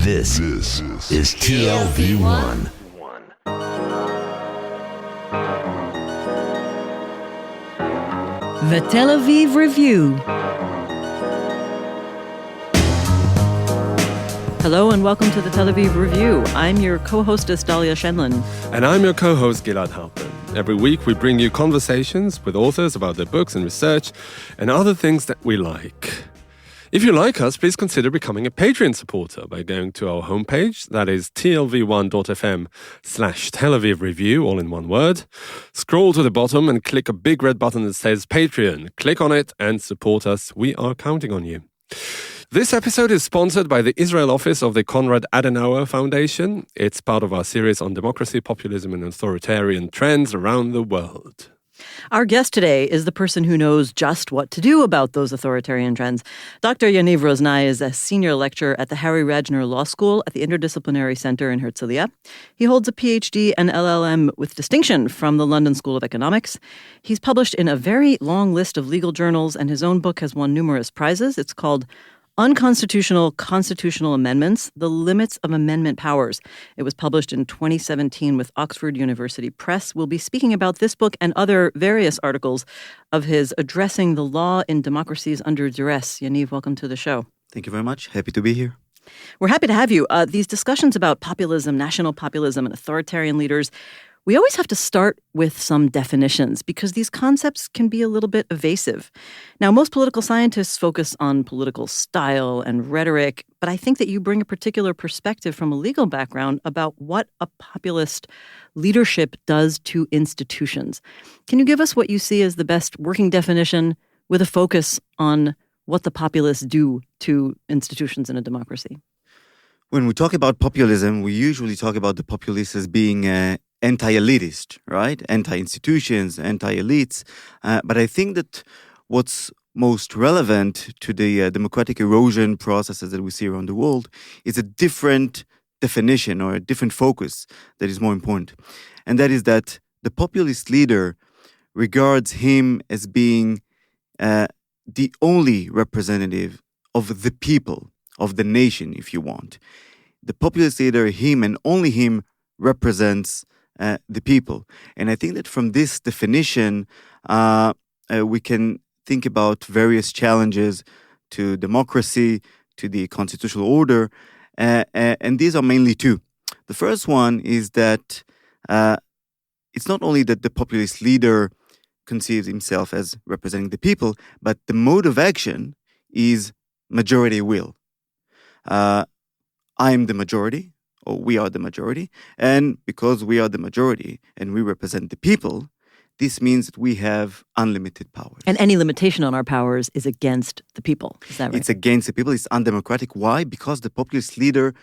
This is TLV1. The Tel Aviv Review. Hello and welcome to the Tel Aviv Review. I'm your co-hostess, Dalia Shenlin. And I'm your co-host, Gilad Halpern. Every week we bring you conversations with authors about their books and research and other things that we like. If you like us, please consider becoming a Patreon supporter by going to our homepage, that is tlv1.fm/Tel Aviv Review, all in one word. Scroll to the bottom and click a big red button that says Patreon. Click on it and support us. We are counting on you. This episode is sponsored by the Israel office of the Konrad Adenauer Foundation. It's part of our series on democracy, populism, and authoritarian trends around the world. Our guest today is the person who knows just what to do about those authoritarian trends. Dr. Yaniv Roznai is a senior lecturer at the Harry Radner Law School at the Interdisciplinary Center in Herzliya. He holds a PhD and LLM with distinction from the London School of Economics. He's published in a very long list of legal journals, and his own book has won numerous prizes. It's called Unconstitutional Constitutional Amendments, The Limits of Amendment Powers. It was published in 2017 with Oxford University Press. We'll be speaking about this book and other various articles of his addressing the law in democracies under duress. Yaniv, welcome to the show. Thank you very much. Happy to be here. We're happy to have you. These discussions about populism, national populism, and authoritarian leaders, we always have to start with some definitions because these concepts can be a little bit evasive. Now, most political scientists focus on political style and rhetoric, but I think that you bring a particular perspective from a legal background about what a populist leadership does to institutions. Can you give us what you see as the best working definition with a focus on what the populists do to institutions in a democracy? When we talk about populism, we usually talk about the populists as being anti-elitist, right? Anti-institutions, anti-elites. But I think that what's most relevant to the democratic erosion processes that we see around the world is a different definition or a different focus that is more important. And that is that the populist leader regards him as being the only representative of the people, of the nation, if you want. The populist leader, him and only him, represents the people. And I think that from this definition, we can think about various challenges to democracy, to the constitutional order, and these are mainly two. The first one is that it's not only that the populist leader conceives himself as representing the people, but the mode of action is majority will. I am the majority, or we are the majority, and because we are the majority and we represent the people, this means that we have unlimited powers. And any limitation on our powers is against the people. Is that right? It's against the people. It's undemocratic. Why? Because the populist leader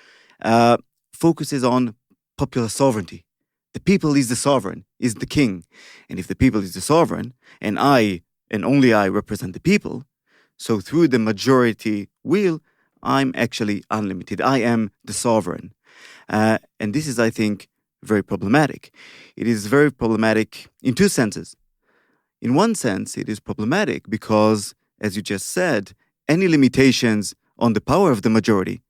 focuses on popular sovereignty. The people is the sovereign, is the king. And if the people is the sovereign, and I, and only I, represent the people, so through the majority will, I'm actually unlimited. I am the sovereign. And this is, I think, very problematic. It is very problematic in two senses. In one sense, it is problematic because, as you just said, any limitations on the power of the majority,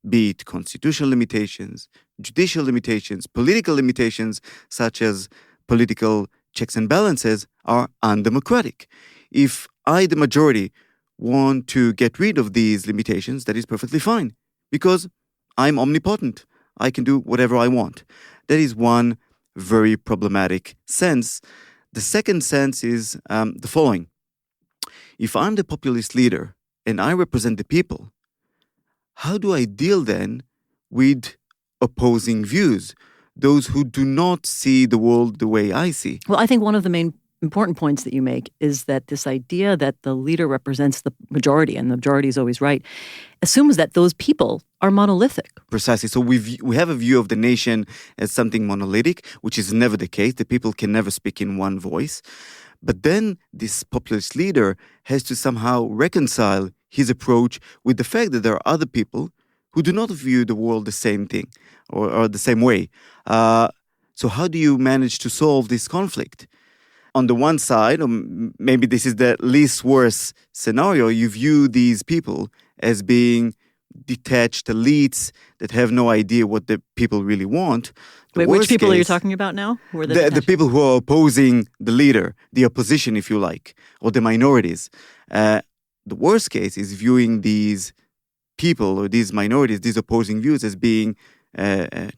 be it constitutional limitations, judicial limitations, political limitations, such as political checks and balances, are undemocratic. If I, the majority, want to get rid of these limitations, that is perfectly fine, because I'm omnipotent. I can do whatever I want. That is one very problematic sense. The second sense is the following. If I'm the populist leader and I represent the people, how do I deal then with opposing views, those who do not see the world the way I see? Well, I think one of the main important points that you make is that this idea that the leader represents the majority, and the majority is always right, assumes that those people are monolithic. Precisely. So we have a view of the nation as something monolithic, which is never the case. The people can never speak in one voice. But then this populist leader has to somehow reconcile his approach with the fact that there are other people who do not view the world the same thing or the same way. So how do you manage to solve this conflict? On the one side, or maybe this is the least worst scenario, you view these people as being detached elites that have no idea what the people really want. Wait, which people are you talking about now? Who are The people who are opposing the leader, the opposition, if you like, or the minorities. The worst case is viewing these people or these minorities, these opposing views as being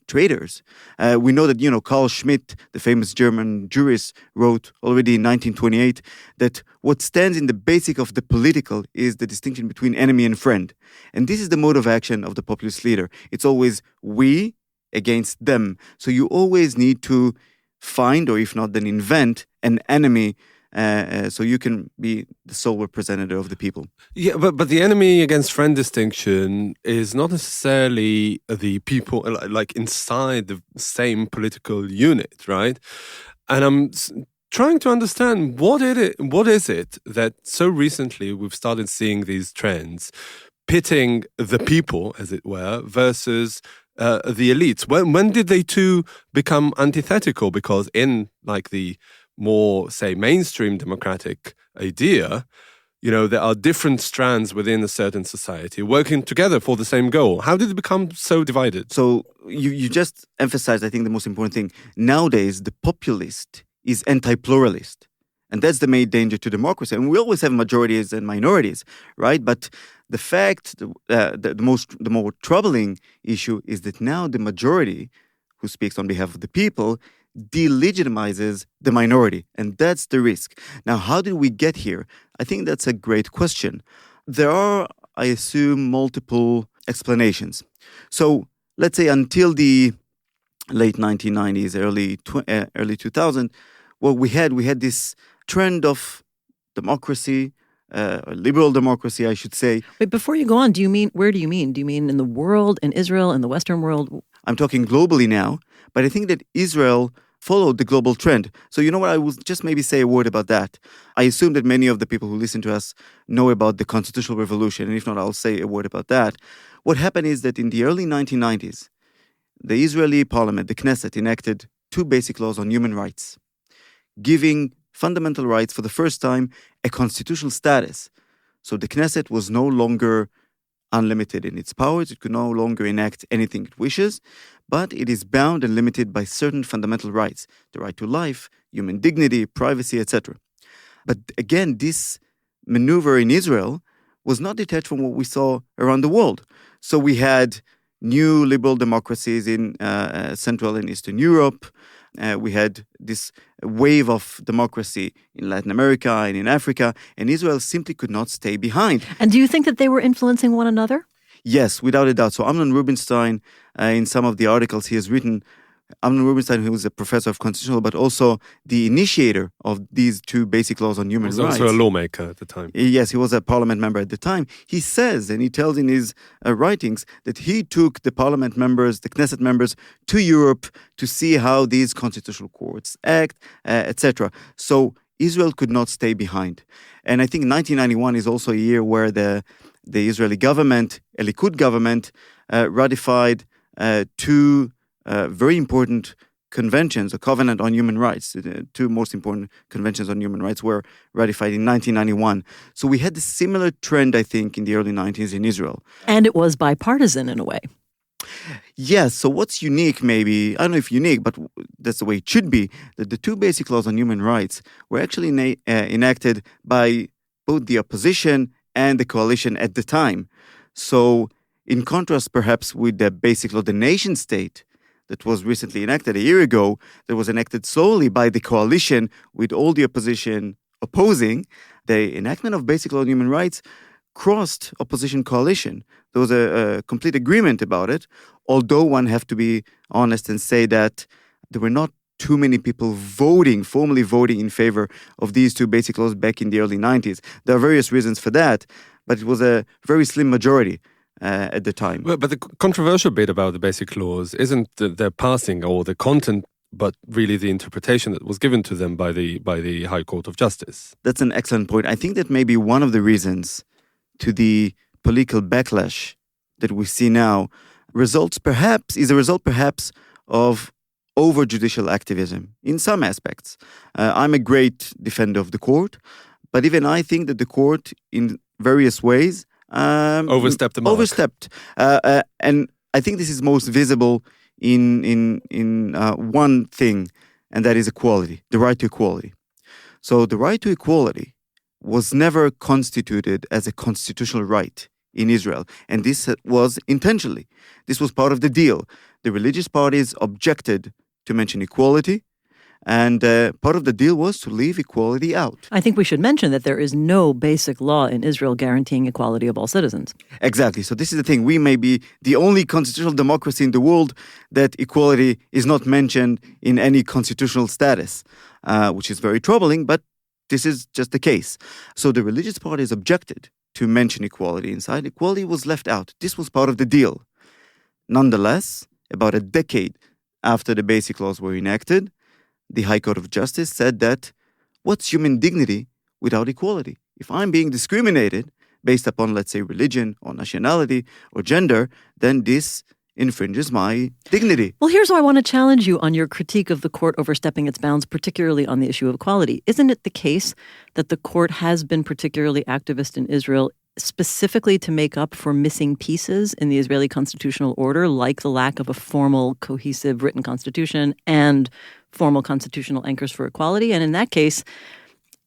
traitors. We know that, Carl Schmitt, the famous German jurist, wrote already in 1928 that what stands in the basic of the political is the distinction between enemy and friend. And this is the mode of action of the populist leader. It's always we against them. So you always need to find, or if not, then invent an enemy so you can be the sole representative of the people. Yeah, but the enemy against friend distinction is not necessarily the people like inside the same political unit, right? And I'm trying to understand what is it that so recently we've started seeing these trends pitting the people, as it were, versus the elites. When did they two become antithetical? Because in like the more, say, mainstream democratic idea, there are different strands within a certain society working together for the same goal. How did it become so divided? So you just emphasized, I think, the most important thing. Nowadays, the populist is anti-pluralist. And that's the main danger to democracy. And we always have majorities and minorities, right? But the fact, the more troubling issue is that now the majority, who speaks on behalf of the people, delegitimizes the minority. And that's the risk. Now, how did we get here? I think that's a great question. There are, I assume, multiple explanations. So let's say until the late 1990s, early 2000, what we had this trend of democracy, liberal democracy, I should say. Wait, before you go on, where do you mean? Do you mean in the world, in Israel, in the Western world? I'm talking globally now, but I think that Israel followed the global trend. So you know what, I will just maybe say a word about that. I assume that many of the people who listen to us know about the constitutional revolution, and if not, I'll say a word about that. What happened is that in the early 1990s, the Israeli parliament, the Knesset, enacted two basic laws on human rights, giving fundamental rights for the first time a constitutional status. So the Knesset was no longer unlimited in its powers. It could no longer enact anything it wishes, but it is bound and limited by certain fundamental rights, the right to life, human dignity, privacy, etc. But again, this maneuver in Israel was not detached from what we saw around the world. So we had new liberal democracies in Central and Eastern Europe. We had this wave of democracy in Latin America and in Africa, and Israel simply could not stay behind. And do you think that they were influencing one another? Yes, without a doubt. So Amnon Rubinstein, in some of the articles he has written, Amnon Rubinstein, who was a professor of constitutional, but also the initiator of these two basic laws on human rights. He was also a lawmaker at the time. Yes, he was a parliament member at the time. He says, and he tells in his writings, that he took the parliament members, the Knesset members, to Europe to see how these constitutional courts act, etc. So Israel could not stay behind. And I think 1991 is also a year where the Israeli government, a Likud government, ratified two very important conventions, a covenant on human rights. The two most important conventions on human rights were ratified in 1991. So we had a similar trend, I think, in the early 90s in Israel. And it was bipartisan in a way. Yes, so what's unique maybe, I don't know if unique, but that's the way it should be, that the two basic laws on human rights were actually enacted by both the opposition and the coalition at the time. So in contrast perhaps with the basic law, the nation state, that was recently enacted a year ago, that was enacted solely by the coalition with all the opposition opposing, the enactment of basic law on human rights crossed opposition coalition. There was a complete agreement about it, although one have to be honest and say that there were not too many people formally voting in favor of these two basic laws back in the early 90s. There are various reasons for that, but it was a very slim majority at the time. Well, but the controversial bit about the basic laws isn't their passing or the content, but really the interpretation that was given to them by the High Court of Justice. That's an excellent point. I think that maybe one of the reasons to the political backlash that we see now is a result perhaps of over-judicial activism in some aspects. I'm a great defender of the court, but even I think that the court in various ways Overstepped the mark. Overstepped. And I think this is most visible in one thing, and that is equality, the right to equality. So the right to equality was never constituted as a constitutional right in Israel, and this was intentionally. This was part of the deal. The religious parties objected to mention equality, and part of the deal was to leave equality out. I think we should mention that there is no basic law in Israel guaranteeing equality of all citizens. Exactly. So this is the thing. We may be the only constitutional democracy in the world that equality is not mentioned in any constitutional status, which is very troubling, but this is just the case. So the religious parties objected to mention equality inside. Equality was left out. This was part of the deal. Nonetheless, about a decade after the basic laws were enacted, the High Court of Justice said that what's human dignity without equality? If I'm being discriminated based upon, let's say, religion or nationality or gender, then this infringes my dignity. Well, here's why I want to challenge you on your critique of the court overstepping its bounds, particularly on the issue of equality. Isn't it the case that the court has been particularly activist in Israel specifically to make up for missing pieces in the Israeli constitutional order, like the lack of a formal, cohesive written constitution and formal constitutional anchors for equality? And in that case,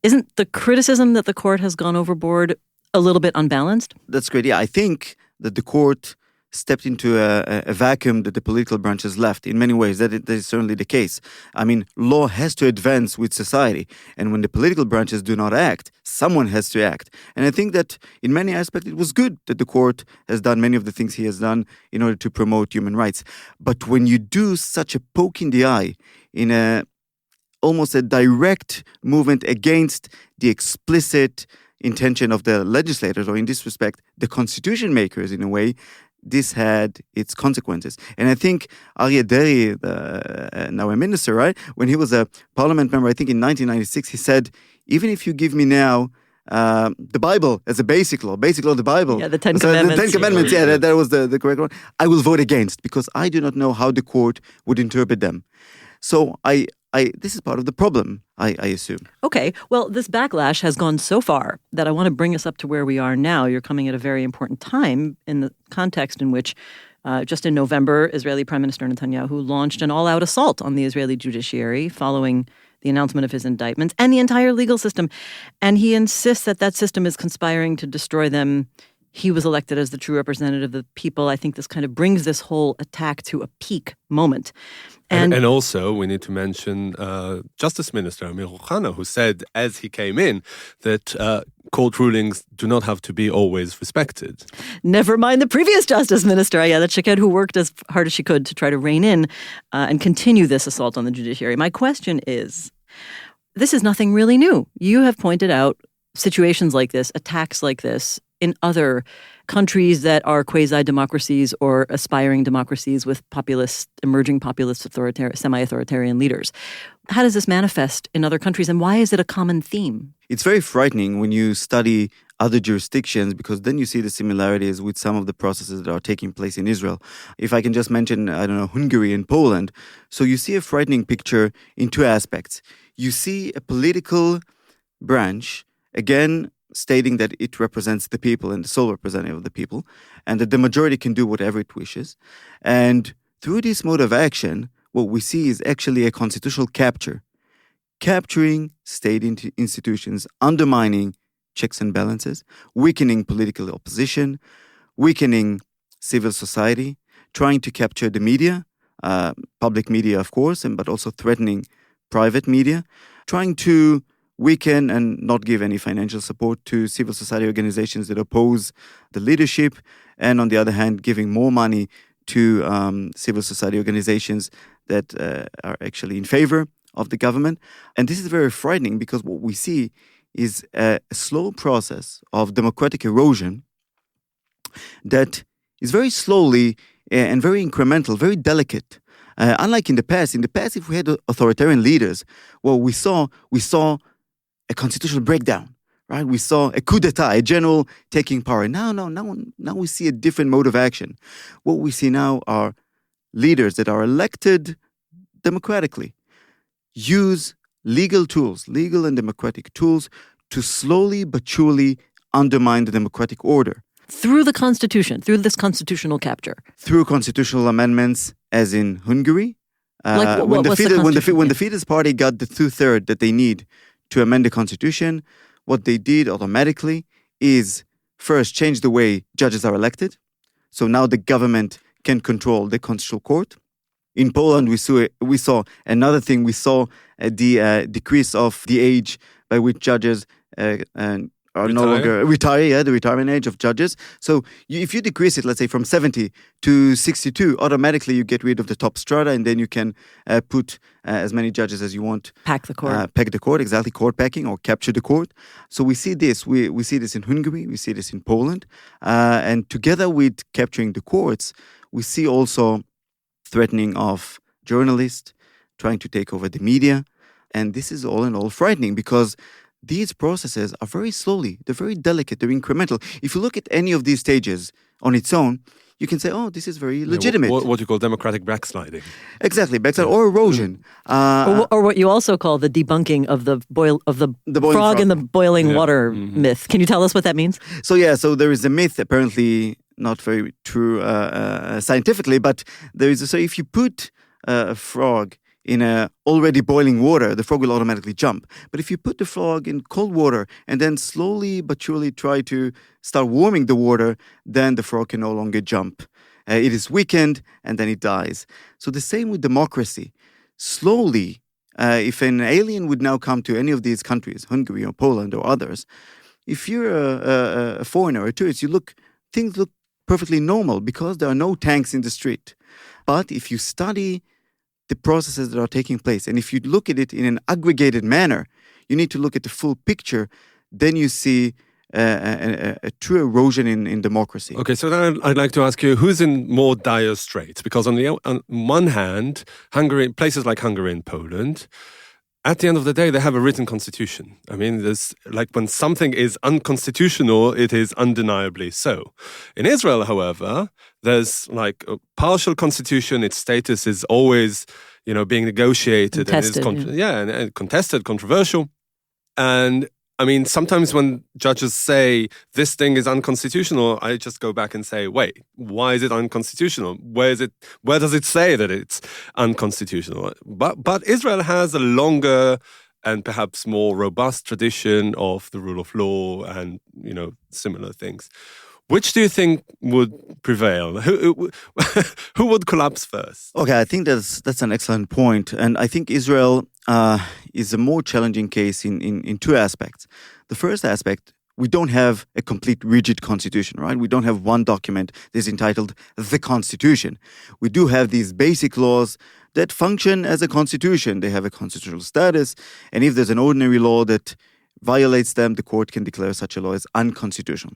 isn't the criticism that the court has gone overboard a little bit unbalanced? That's great. Yeah, I think that the court stepped into a vacuum that the political branches left in many ways. That is certainly the case. I mean, law has to advance with society. And when the political branches do not act, someone has to act. And I think that in many aspects, it was good that the court has done many of the things he has done in order to promote human rights. But when you do such a poke in the eye in almost a direct movement against the explicit intention of the legislators, or in this respect, the constitution makers in a way, this had its consequences. And I think Aryeh Deri, now a minister, right, when he was a parliament member, I think in 1996, he said, even if you give me now the Bible as a basic law, the Bible. Yeah, the Ten Commandments. The Ten Commandments, yeah, that was the correct one. I will vote against because I do not know how the court would interpret them. So this is part of the problem, I assume. Okay, well, this backlash has gone so far that I want to bring us up to where we are now. You're coming at a very important time in the context in which, just in November, Israeli Prime Minister Netanyahu launched an all-out assault on the Israeli judiciary following the announcement of his indictments and the entire legal system. And he insists that that system is conspiring to destroy them. He was elected as the true representative of the people. I think this kind of brings this whole attack to a peak moment. And also, we need to mention Justice Minister Amir Ohana, who said, as he came in, that court rulings do not have to be always respected. Never mind the previous Justice Minister, Ayelet Shaked, who worked as hard as she could to try to rein in and continue this assault on the judiciary. My question is, this is nothing really new. You have pointed out situations like this, attacks like this, in other countries that are quasi-democracies or aspiring democracies with emerging populist, semi-authoritarian leaders. How does this manifest in other countries, and why is it a common theme? It's very frightening when you study other jurisdictions, because then you see the similarities with some of the processes that are taking place in Israel. If I can just mention, Hungary and Poland. So you see a frightening picture in two aspects. You see a political branch, again, stating that it represents the people and the sole representative of the people, and that the majority can do whatever it wishes. And through this mode of action, what we see is actually a constitutional capturing state institutions, undermining checks and balances, weakening political opposition, weakening civil society, trying to capture the media, public media, of course, but also threatening private media, trying to weaken and not give any financial support to civil society organizations that oppose the leadership, and on the other hand, giving more money to civil society organizations that are actually in favor of the government. And this is very frightening, because what we see is a slow process of democratic erosion that is very slowly and very incremental, very delicate. Unlike in the past, if we had authoritarian leaders, well, we saw a constitutional breakdown, right? We saw a coup d'etat, a general taking power. Now we see a different mode of action. What we see now are leaders that are elected democratically use legal and democratic tools to slowly but surely undermine the democratic order. through the Constitution, through this constitutional capture? Through constitutional amendments, as in Hungary. When the Fidesz party got the 2/3 that they need to amend the constitution, what they did automatically is first change the way judges are elected. So now the government can control the constitutional court. In Poland, we saw another thing. We saw the decrease of the age by which judges are no longer retire, the retirement age of judges. So if you decrease it, let's say from 70 to 62, automatically you get rid of the top strata, and then you can put as many judges as you want. Pack the court. Pack the court, exactly, court packing or capture the court. So we see this. We see this in Hungary. We see this in Poland. And together with capturing the courts, we see also threatening of journalists, trying to take over the media. And this is all in all frightening because these processes are very slowly, they're very delicate, they're incremental. If you look at any of these stages on its own, you can say, oh, this is very legitimate. What you call democratic backsliding. Exactly, backsliding or erosion. Or what you also call the debunking of the frog in the boiling water myth. Can you tell us what that means? So there is a myth, apparently not very true scientifically, but there is so if you put a frog in already boiling water, the frog will automatically jump. But if you put the frog in cold water and then slowly but surely try to start warming the water, then the frog can no longer jump. It is weakened and then it dies. So the same with democracy. Slowly, if an alien would now come to any of these countries, Hungary or Poland or others, if you're a foreigner, a tourist, things look perfectly normal because there are no tanks in the street. But if you study the processes that are taking place, and if you look at it in an aggregated manner, you need to look at the full picture, then you see a true erosion in democracy. Okay, so then I'd like to ask you, who's in more dire straits? Because on one hand, places like Hungary and Poland, at the end of the day, they have a written constitution. I mean, there's like when something is unconstitutional, it is undeniably so. In Israel, however, there's like a partial constitution. Its status is always, being negotiated Contested, and contested, controversial. And I mean, sometimes when judges say this thing is unconstitutional, I just go back and say, wait, why is it unconstitutional? Where does it say that it's unconstitutional? But Israel has a longer and perhaps more robust tradition of the rule of law and, similar things. Which do you think would prevail? Who would collapse first? Okay, I think that's an excellent point. And I think Israel is a more challenging case in two aspects. The first aspect, we don't have a complete rigid constitution, right? We don't have one document that's entitled the Constitution. We do have these basic laws that function as a constitution. They have a constitutional status. And if there's an ordinary law that violates them, the court can declare such a law as unconstitutional.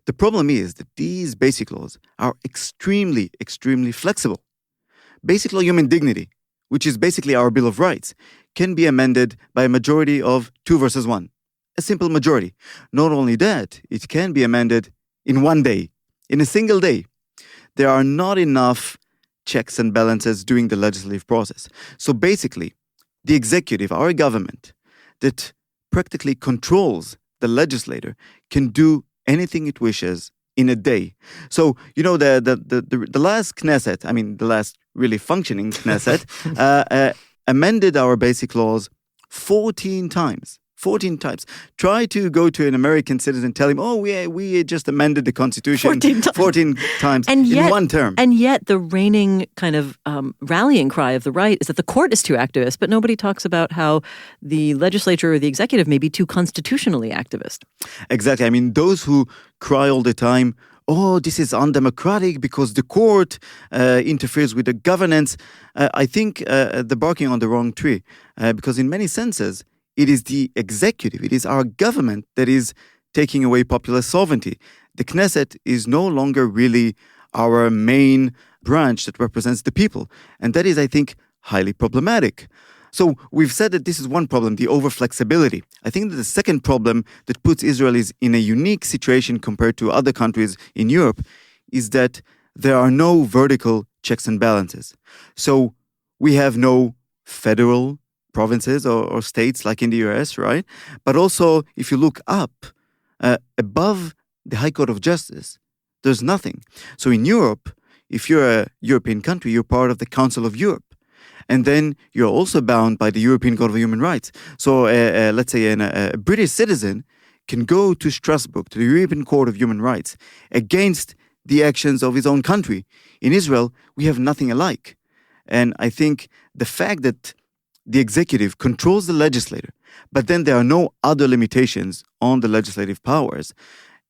The problem is that these basic laws are extremely, extremely flexible. Basic law human dignity, which is basically our Bill of Rights, can be amended by a majority of 2 versus 1. A simple majority. Not only that, it can be amended in one day, in a single day. There are not enough checks and balances during the legislative process. So basically, the executive, our government, that practically controls the legislator, can do anything it wishes in a day. So, the last Knesset, the last really functioning Knesset, amended our basic laws 14 times. 14 times. Try to go to an American citizen, tell him, we just amended the Constitution 14 times in one term. And yet the reigning kind of rallying cry of the right is that the court is too activist, but nobody talks about how the legislature or the executive may be too constitutionally activist. Exactly. Those who cry all the time, this is undemocratic because the court interferes with the governance, I think they're barking on the wrong tree. Because in many senses, it is the executive, it is our government that is taking away popular sovereignty. The Knesset is no longer really our main branch that represents the people. And that is, I think, highly problematic. So we've said that this is one problem, the over-flexibility. I think that the second problem that puts Israel in a unique situation compared to other countries in Europe is that there are no vertical checks and balances. So we have no federal provinces or states like in the US, right? But also, if you look up, above the High Court of Justice, there's nothing. So in Europe, if you're a European country, you're part of the Council of Europe. And then you're also bound by the European Court of Human Rights. So let's say a British citizen can go to Strasbourg, to the European Court of Human Rights, against the actions of his own country. In Israel, we have nothing alike. And I think the fact that the executive controls the legislator, but then there are no other limitations on the legislative powers,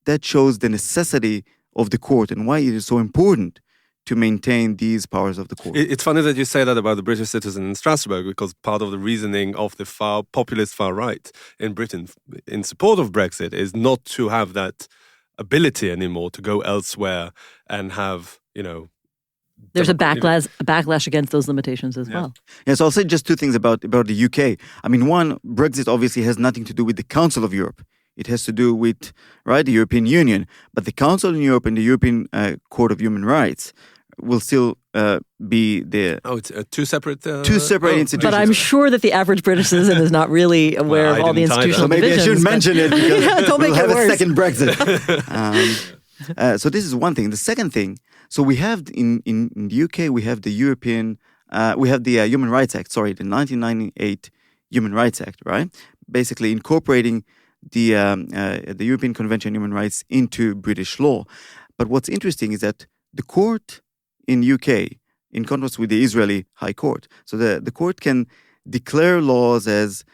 that shows the necessity of the court and why it is so important to maintain these powers of the court. It's funny that you say that about the British citizen in Strasbourg, because part of the reasoning of the populist far right in Britain in support of Brexit is not to have that ability anymore to go elsewhere and have, There's a backlash against those limitations as well. Yes, I'll say just two things about the UK. I mean, one, Brexit obviously has nothing to do with the Council of Europe. It has to do with, the European Union. But the Council in Europe and the European Court of Human Rights will still be there. Oh, it's two separate institutions. But I'm sure that the average British citizen is not really aware of all the institutional divisions. So maybe I shouldn't mention it because don't make we'll have it worse. a second Brexit. So this is one thing. The second thing, so we have in the UK, we have the Human Rights Act, the 1998 Human Rights Act, right? Basically incorporating the European Convention on Human Rights into British law. But what's interesting is that the court in UK, in contrast with the Israeli High Court, so the court can declare laws as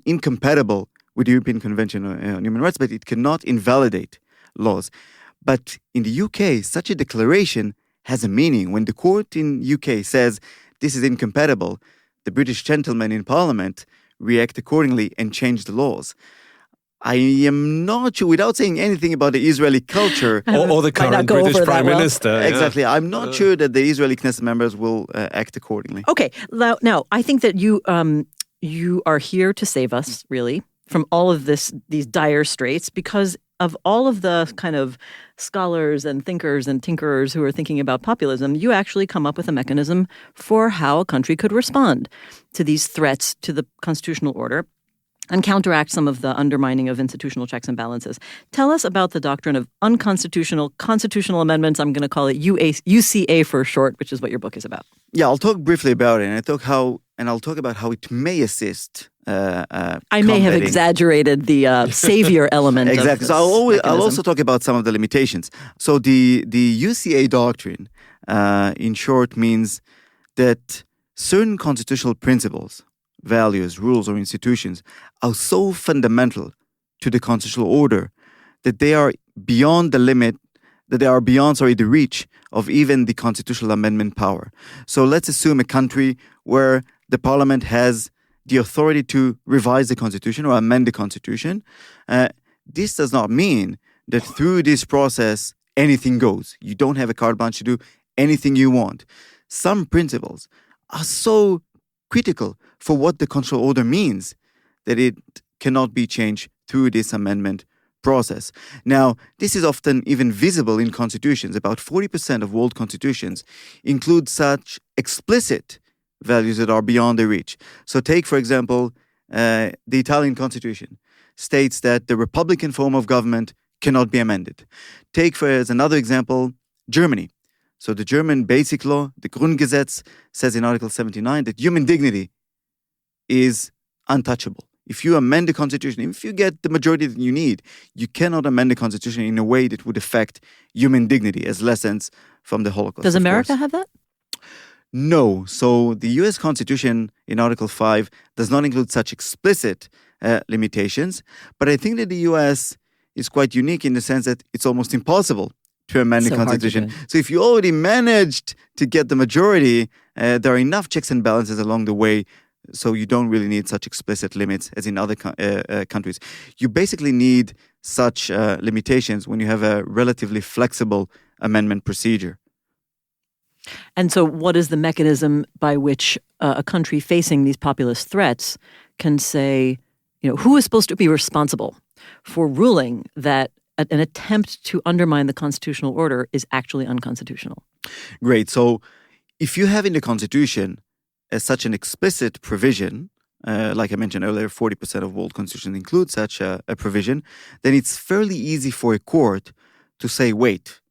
incompatible with the European Convention on Human Rights, but it cannot invalidate laws. But in the UK, such a declaration has a meaning. When the court in UK says this is incompatible, the British gentlemen in Parliament react accordingly and change the laws. I am not sure, without saying anything about the Israeli culture, or the current British Prime Minister. Exactly. I'm not sure that the Israeli Knesset members will act accordingly. Okay. Now, I think that you are here to save us, really, from all of these dire straits, because of all of the kind of scholars and thinkers and tinkerers who are thinking about populism, you actually come up with a mechanism for how a country could respond to these threats to the constitutional order and counteract some of the undermining of institutional checks and balances. Tell us about the doctrine of constitutional amendments. I'm going to call it UCA for short, which is what your book is about. Yeah, I'll talk briefly about it, and I'll talk about how it may assist. I may have exaggerated the savior element. Exactly. So I'll also talk about some of the limitations. So the UCA doctrine, in short, means that certain constitutional principles, values, rules, or institutions are so fundamental to the constitutional order that they are beyond the reach of even the constitutional amendment power. So let's assume a country where the parliament has the authority to revise the constitution or amend the constitution. This does not mean that through this process, anything goes. You don't have a carte blanche to do anything you want. Some principles are so critical for what the constitutional order means that it cannot be changed through this amendment process. Now, this is often even visible in constitutions. About 40% of world constitutions include such explicit values that are beyond their reach. So take, for example, the Italian constitution states that the republican form of government cannot be amended. Take, as another example, Germany. So the German basic law, the Grundgesetz, says in Article 79 that human dignity is untouchable. If you amend the constitution, if you get the majority that you need, you cannot amend the constitution in a way that would affect human dignity as lessons from the Holocaust. Does America have that? No. So the U.S. Constitution in Article 5 does not include such explicit limitations. But I think that the U.S. is quite unique in the sense that it's almost impossible to amend the Constitution. So if you already managed to get the majority, there are enough checks and balances along the way, so you don't really need such explicit limits as in other countries. You basically need such limitations when you have a relatively flexible amendment procedure. And so what is the mechanism by which a country facing these populist threats can say, who is supposed to be responsible for ruling that an attempt to undermine the constitutional order is actually unconstitutional? Great. So if you have in the Constitution such an explicit provision, like I mentioned earlier, 40% of world constitutions include such a provision, then it's fairly easy for a court to say, wait,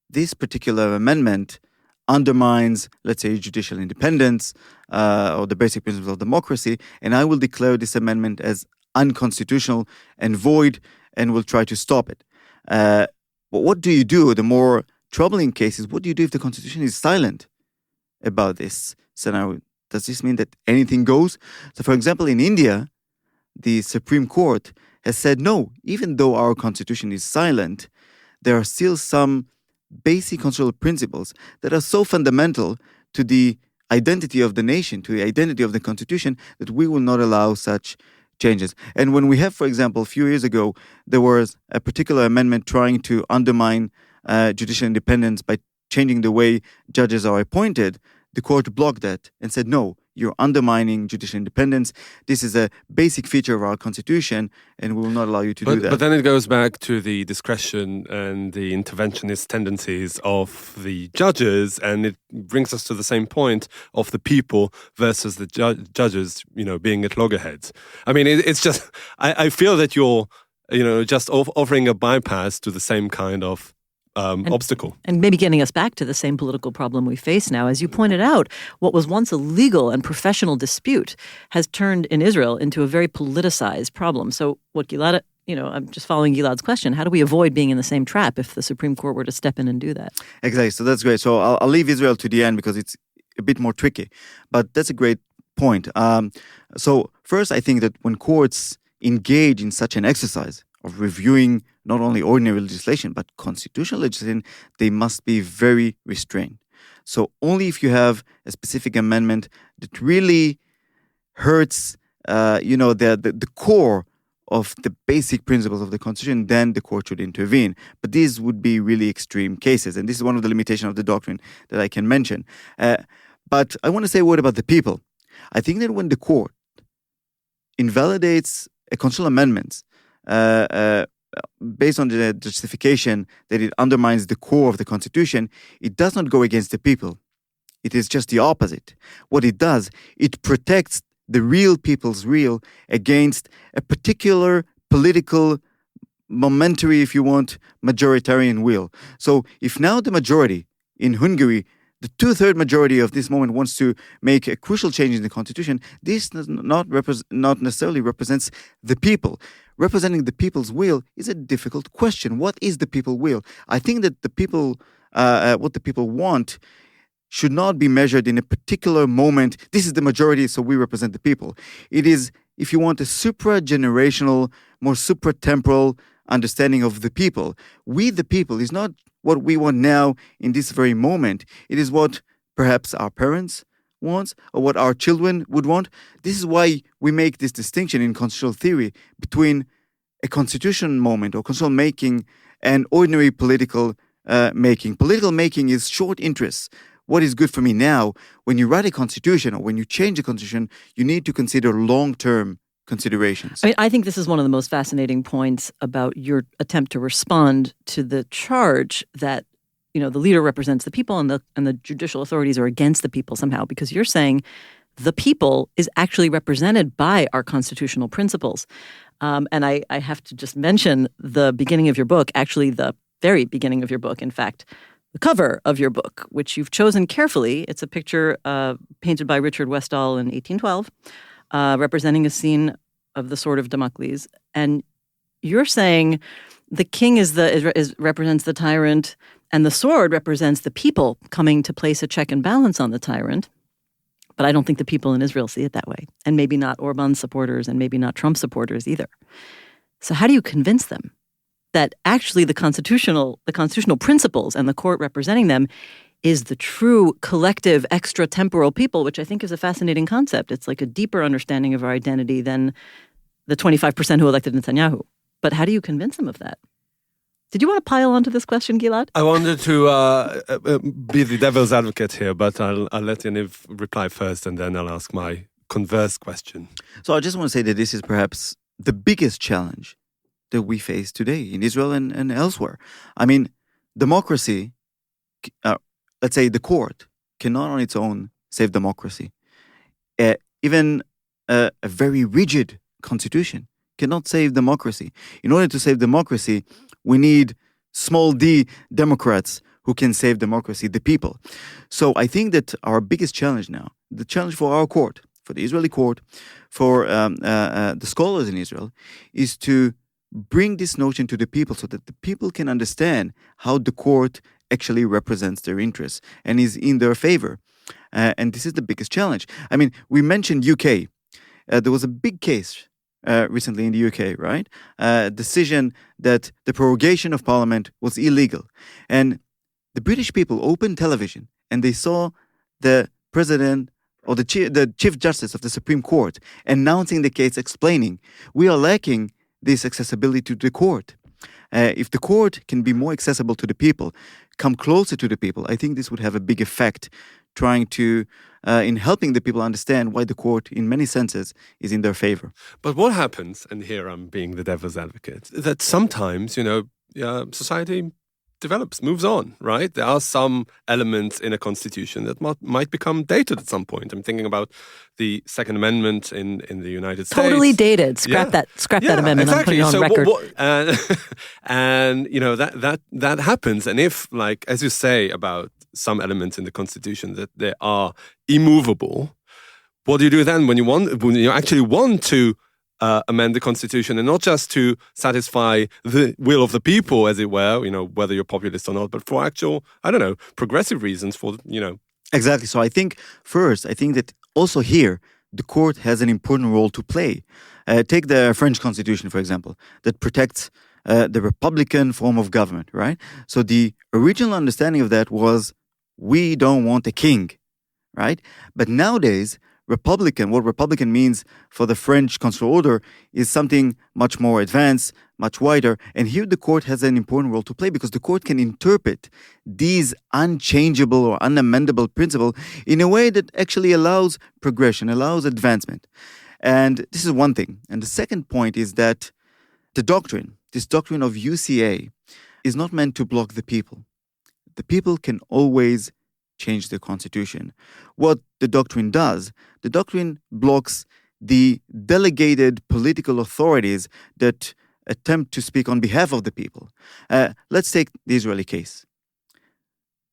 this particular amendment undermines, let's say, judicial independence or the basic principles of democracy, and I will declare this amendment as unconstitutional and void and will try to stop it. But what do you do? The more troubling case is, what do you do if the Constitution is silent about this scenario? Does this mean that anything goes? So, for example, in India, the Supreme Court has said, no, even though our Constitution is silent, there are still some basic constitutional principles that are so fundamental to the identity of the nation, to the identity of the Constitution, that we will not allow such changes. And when we have, for example, a few years ago, there was a particular amendment trying to undermine judicial independence by changing the way judges are appointed, the court blocked that and said, no, you're undermining judicial independence. This is a basic feature of our Constitution, and we will not allow you to do that. But then it goes back to the discretion and the interventionist tendencies of the judges, and it brings us to the same point of the people versus the judges, being at loggerheads. I mean, it's just, I feel that you're, just offering a bypass to the same kind of obstacle. And maybe getting us back to the same political problem we face now. As you pointed out, what was once a legal and professional dispute has turned in Israel into a very politicized problem. So what Gilad, I'm just following Gilad's question, how do we avoid being in the same trap if the Supreme Court were to step in and do that? Exactly. So that's great. So I'll leave Israel to the end because it's a bit more tricky. But that's a great point. So first, I think that when courts engage in such an exercise of reviewing not only ordinary legislation, but constitutional legislation, they must be very restrained. So only if you have a specific amendment that really hurts, the core of the basic principles of the Constitution, then the court should intervene. But these would be really extreme cases, and this is one of the limitations of the doctrine that I can mention. But I want to say a word about the people. I think that when the court invalidates a constitutional amendment, based on the justification that it undermines the core of the Constitution, it does not go against the people. It is just the opposite. What it does, it protects the real people's will against a particular political, momentary, if you want, majoritarian will. So if now the majority in Hungary, the two-thirds majority of this moment wants to make a crucial change in the Constitution, this does not necessarily represents the people. Representing the people's will is a difficult question. What is the people will? I think that the people, what the people want should not be measured in a particular moment. This is the majority, so we represent the people. It is, if you want, a supra-generational, more supra-temporal understanding of the people. We, the people, is not what we want now in this very moment. It is what perhaps our parents wants or what our children would want. This is why we make this distinction in constitutional theory between a constitution moment or constitutional making and ordinary political making. Political making is short interests. What is good for me now? When you write a constitution or when you change a constitution, you need to consider long-term considerations. I think this is one of the most fascinating points about your attempt to respond to the charge that the leader represents the people and the judicial authorities are against the people somehow, because you're saying the people is actually represented by our constitutional principles. And I have to just mention the beginning of your book, actually the very beginning of your book, in fact, the cover of your book, which you've chosen carefully. It's a picture painted by Richard Westall in 1812, representing a scene of the sword of Damocles. And you're saying the king represents the tyrant, and the sword represents the people coming to place a check and balance on the tyrant. But I don't think the people in Israel see it that way. And maybe not Orban supporters and maybe not Trump supporters either. So how do you convince them that actually the constitutional principles and the court representing them is the true collective extratemporal people, which I think is a fascinating concept. It's like a deeper understanding of our identity than the 25% who elected Netanyahu. But how do you convince them of that? Did you want to pile onto this question, Gilad? I wanted to be the devil's advocate here, but I'll let Yaniv reply first, and then I'll ask my converse question. So I just want to say that this is perhaps the biggest challenge that we face today in Israel and elsewhere. I mean, democracy, let's say the court, cannot on its own save democracy. Even a very rigid constitution cannot save democracy. In order to save democracy, we need small d Democrats who can save democracy, the people. So I think that our biggest challenge now, the challenge for our court, for the Israeli court, for the scholars in Israel, is to bring this notion to the people so that the people can understand how the court actually represents their interests and is in their favor. And this is the biggest challenge. I mean, we mentioned UK. There was a big case recently in the UK, right? Decision that the prorogation of parliament was illegal. And the British people opened television and they saw the president or the Chief Justice of the Supreme Court announcing the case, explaining, we are lacking this accessibility to the court. If the court can be more accessible to the people, come closer to the people, I think this would have a big effect trying to, in helping the people understand why the court, in many senses, is in their favor. But what happens, and here I'm being the devil's advocate, that sometimes, society develops, moves on, right? There are some elements in a constitution that might become dated at some point. I'm thinking about the Second Amendment in the United States. Totally dated. Scrap that amendment. Exactly. I'm putting it on record. That happens. And if, like, as you say about some elements in the constitution that they are immovable, what do you do then when you actually want to amend the constitution, and not just to satisfy the will of the people, as it were, whether you're populist or not, but for actual, progressive reasons Exactly. So I think that also here, the court has an important role to play. Take the French constitution, for example, that protects the republican form of government, right? So the original understanding of that was, we don't want a king, right? But nowadays, what Republican means for the French constitutional order is something much more advanced, much wider. And here the court has an important role to play because the court can interpret these unchangeable or unamendable principles in a way that actually allows progression, allows advancement. And this is one thing. And the second point is that this doctrine of UCA is not meant to block the people. The people can always change the constitution. What the doctrine does, the doctrine blocks the delegated political authorities that attempt to speak on behalf of the people. Let's take the Israeli case.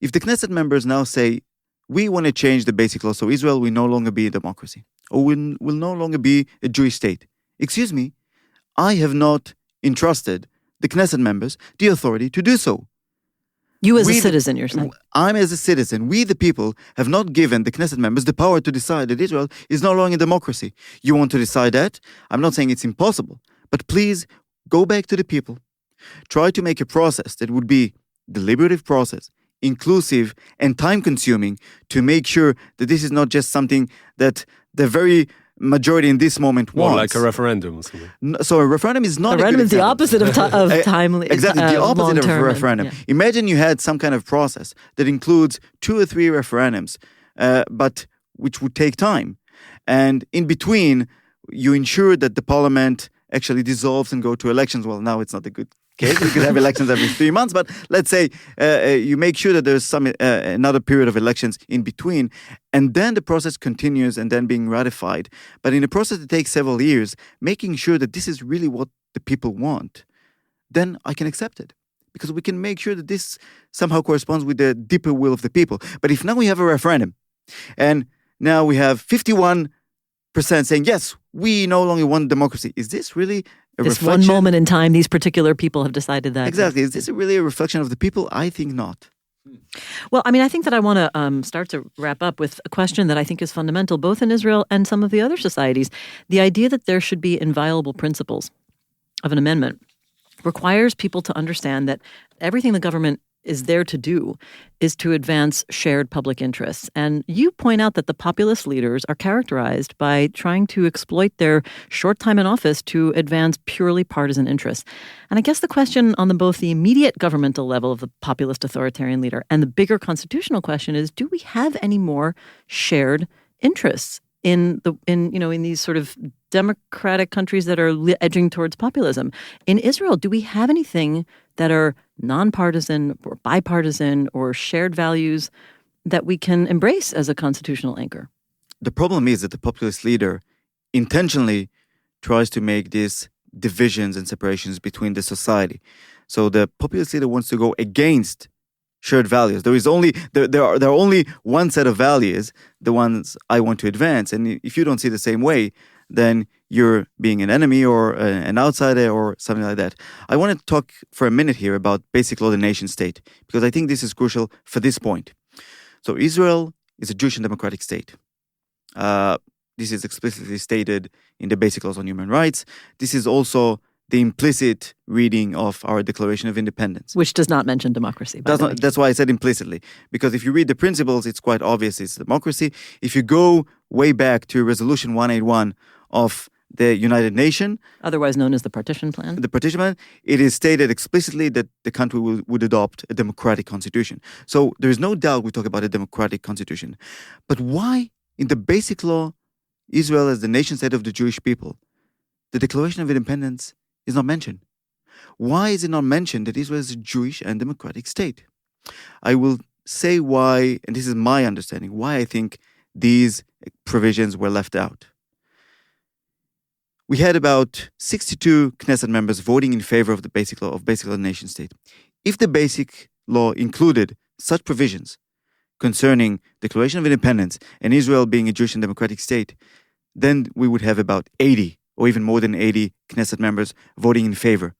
If the Knesset members now say, we want to change the basic law, so Israel will no longer be a democracy, or will no longer be a Jewish state. Excuse me, I have not entrusted the Knesset members the authority to do so. You as a citizen, you're saying? I'm as a citizen. We, the people, have not given the Knesset members the power to decide that Israel is no longer a democracy. You want to decide that? I'm not saying it's impossible, but please go back to the people. Try to make a process that would be deliberative process, inclusive and time-consuming, to make sure that this is not just something that the very majority in this moment wants. More like a referendum or something. So a referendum is not a referendum is the opposite of timely. Exactly, the opposite of a referendum. Yeah. Imagine you had some kind of process that includes 2 or 3 referendums, but which would take time. And in between, you ensure that the parliament actually dissolves and go to elections. Well, now it's not a good case. We could have elections every 3 months, but let's say you make sure that there's some another period of elections in between, and then the process continues and then being ratified. But in a process that takes several years, making sure that this is really what the people want, then I can accept it. Because we can make sure that this somehow corresponds with the deeper will of the people. But if now we have a referendum, and now we have 51% saying, yes, we no longer want democracy, is this really this one moment in time, these particular people have decided that? Exactly. Is this really a reflection of the people? I think not. Well, I mean, I think that I want to start to wrap up with a question that I think is fundamental, both in Israel and some of the other societies. The idea that there should be inviolable principles of an amendment requires people to understand that everything the government is there to do is to advance shared public interests. And you point out that the populist leaders are characterized by trying to exploit their short time in office to advance purely partisan interests. And I guess the question on both the immediate governmental level of the populist authoritarian leader and the bigger constitutional question is, do we have any more shared interests in these sort of democratic countries that are edging towards populism? In Israel, do we have anything that are nonpartisan or bipartisan or shared values that we can embrace as a constitutional anchor? The problem is that the populist leader intentionally tries to make these divisions and separations between the society. So the populist leader wants to go against shared values. There are only one set of values, the ones I want to advance. And if you don't see the same way, then you're being an enemy or an outsider or something like that. I want to talk for a minute here about basic law, the nation state, because I think this is crucial for this point. So Israel is a Jewish and democratic state. This is explicitly stated in the basic laws on human rights. This is also the implicit reading of our Declaration of Independence. Which does not mention democracy, by the way. That's why I said implicitly. Because if you read the principles, it's quite obvious it's democracy. If you go way back to Resolution 181 of the United Nations, otherwise known as the Partition Plan. The Partition Plan, it is stated explicitly that the country would adopt a democratic constitution. So there is no doubt we talk about a democratic constitution. But why, in the basic law, Israel as the nation state of the Jewish people, the Declaration of Independence is not mentioned? Why is it not mentioned that Israel is a Jewish and democratic state? I will say why, and this is my understanding, why I think these provisions were left out. We had about 62 Knesset members voting in favor of the basic law nation state. If the basic law included such provisions concerning Declaration of Independence and Israel being a Jewish and democratic state, then we would have about 80 or even more than 80 Knesset members voting in favor.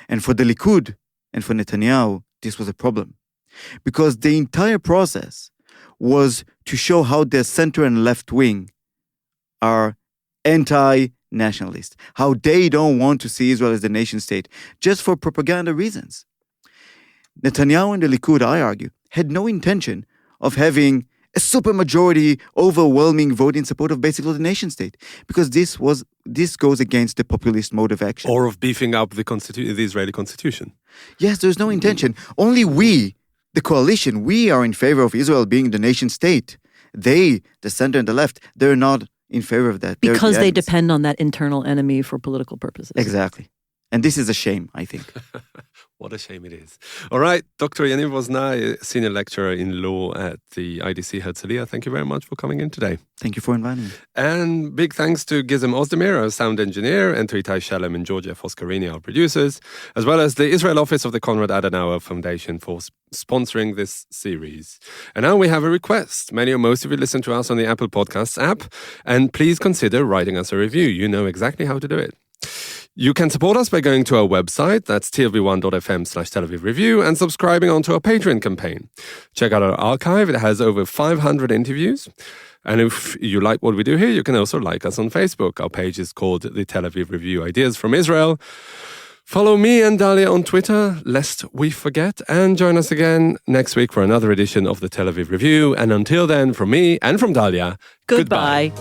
And for the Likud and for Netanyahu, this was a problem. Because the entire process was to show how the center and left wing are anti-nationalist, how they don't want to see Israel as the nation state, just for propaganda reasons. Netanyahu and the Likud, I argue, had no intention of having a supermajority, overwhelming vote in support of basic law, the nation state, because this goes against the populist mode of action. Or of beefing up the Israeli constitution. Yes, there's no intention. Only we, the coalition, we are in favor of Israel being the nation state. They, the center and the left, they're not in favor of that. Because they depend on that internal enemy for political purposes. Exactly. And this is a shame, I think. What a shame it is. All right, Dr. Yaniv Roznai, Senior Lecturer in Law at the IDC Herzliya. Thank you very much for coming in today. Thank you for inviting me. And big thanks to Gizem Ozdemir, our sound engineer, and to Itai Shalem and Georgia Foscarini, our producers, as well as the Israel office of the Konrad Adenauer Foundation for sponsoring this series. And now we have a request. Many or most of you listen to us on the Apple Podcasts app, and please consider writing us a review. You know exactly how to do it. You can support us by going to our website, that's tlv1.fm/Tel Aviv Review, and subscribing onto our Patreon campaign. Check out our archive. It has over 500 interviews. And if you like what we do here, you can also like us on Facebook. Our page is called the Tel Aviv Review Ideas from Israel. Follow me and Dalia on Twitter, lest we forget, and join us again next week for another edition of the Tel Aviv Review. And until then, from me and from Dalia, Goodbye.